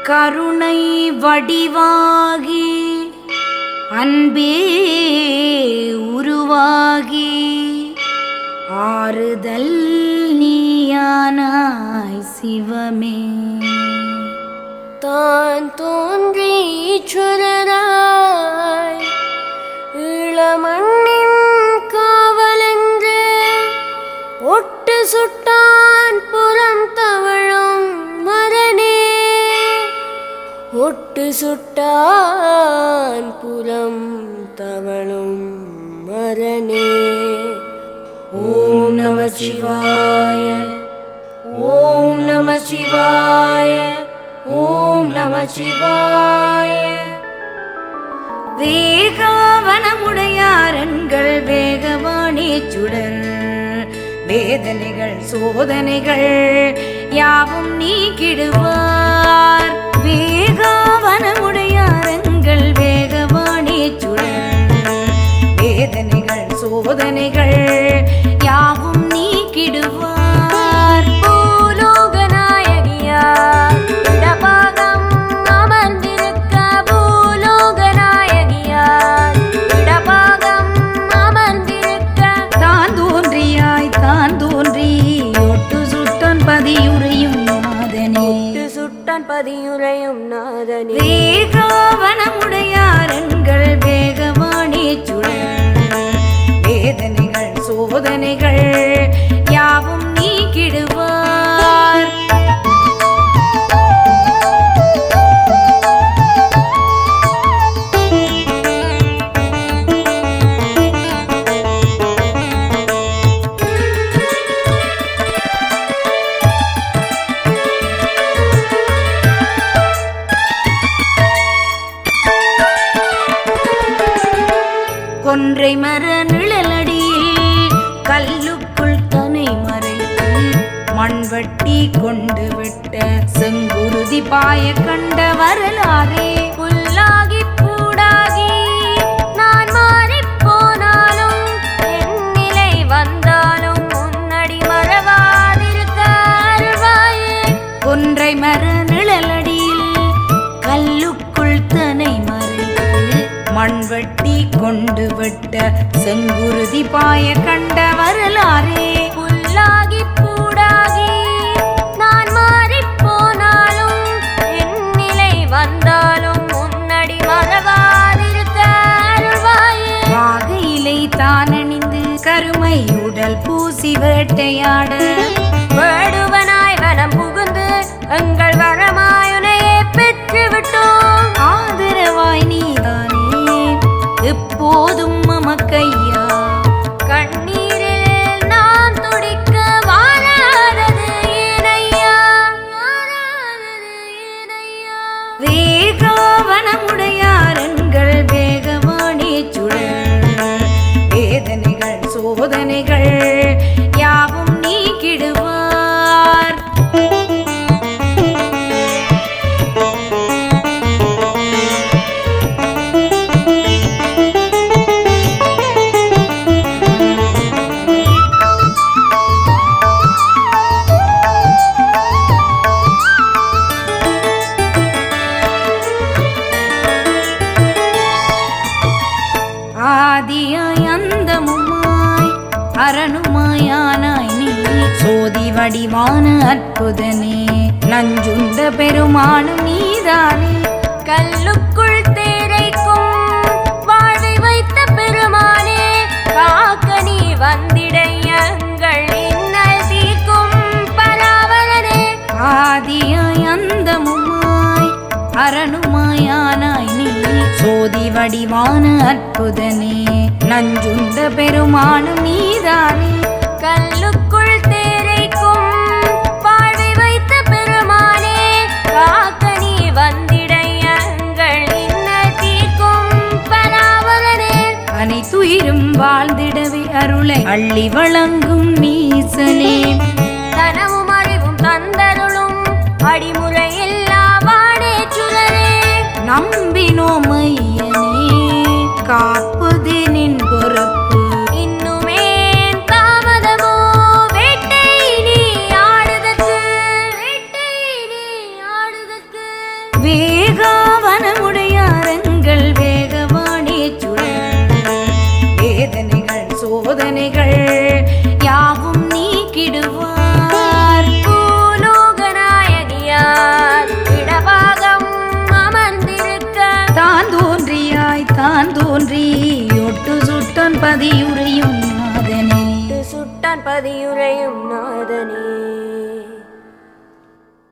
கருணை வடிவாகி அன்பே உருவாகி ஆறுதல் நீயானாய் சிவமே. தான் தோன்றி சுரராய் இளமண்ணின் காவலென்று ஒட்டு சுட்டான் புறம் தவழும் மரனே. ஒட்டு சுட்டான் புறம் தவழும் மரனே. ஓம் நம சிவாய, ஓம் நம சிவாய, ஓம் நம சிவாய. வேகாவனமுடையாரன்கள் வேகவாணி சுடர் வேதனைகள் சோதனைகள் யாவும் நீக்கிடுவார். வேகாவனமுடையாரன்கள் வேகவாணி சுடர் வேதனைகள் சோதனைகள் யாவும் நீக்கிடுவார். பூலோகநாயகியா இடபாகம் அமர்ந்திருக்க, பூலோகநாயகியா இடபாகம் அமர்ந்திருக்க, தான் தோன்றியாய் தான் தோன்றி ஒட்டு சுட்டன் பதியுறையும் நாதனே. ஒட்டு சுட்டான் பதியுறையும் நாதனே. வேகாவனமுடையாரன்கள் வேகவாணி சுடர் வேதனைகள் சோதனைகள் யாவும் நீக்கிடுவார். கொன்றை மர நிழலடியில் கல்லுக்குள் தனை மறைத்து மண்வட்டி கொண்டு விட்ட செங்குருதி பாய கண்ட வரலாறே. புல்லாகி பூடாகி நான் மாறிப் போனாலும், என் நிலை வந்தாலும் முன்னடி மறவாதிருக்க அருள்வாயே. கொன்றை மர நிழலடியில் கல்லுக்குள் தனை மறைத்து மண்வட்டி கொண்டு விட்ட செங்குருதி பாய கண்ட வரலாறே. புல்லாகி பூடாகி நான் மாறிப் போனாலும், என் நிலை வந்தாலும் முன்னடி மறவாதிருக்க அருள்வாயே. வாகையிலை தானணிந்து கருமை உடல் பூசி வேட்டையாட வேடுவனாய் வனம் புகுந்து எங்கள் வரமாயுனையே பெற்று விட்டோம். ஆதரவாய் நீதானே எப்போதும் மமக்கையா. கண்ணீரில் நாம் துடிக்க வாராதது ஏனையா, வாராதது ஏனையா. வேகாவனமுடையாரன்கள் வேகவாணி சுடர் வேதனைகள் சோதனைகள் யாவும் நீக்கிடுவார். ஆதியாய் அந்தமுமாய் அரணுமாயானாய் நீ சோதி வடிவான அற்புதனே. நஞ்சுண்ட பெருமானும் நீதானே. கல்லுக்குள் தேரைக்கும் வாழ்வை வைத்த பெருமானே, காக்க நீ வந்திட எங்கள் இன்னல் தீர்க்கும் பராவரனே. ஆதியாய் அந்தமுமாய் அரணுமாயானாய் நீ சோதி வடிவான அற்புதனே. நஞ்சுண்ட பெருமானும் நீதானே. கல்லுக்குள் தேரைக்கும் வாழ்வை வைத்த பெருமானே, காக்க நீ வந்திட எங்கள் இன்னல் தீர்க்கும் பராவரனே. அனைத்துயிரும் வாழ்ந்திடவே அருளை அள்ளி வழங்கும் நீசனே. தனமும் அறிவும் தந்தருளும் அடிமுறையில்லா வாடே சுடரே. நம்பினோம் ஐயனே காப்பது நின் பொறுப்பு. இன்னுமே தாமதமோ வேட்டை நீ ஆடுதற்கு, வேட்டை நீ ஆடுதற்கு. சுட்டான் பதியுறையும் நாதனே சுட்டான் பதியுறையும் நாதனே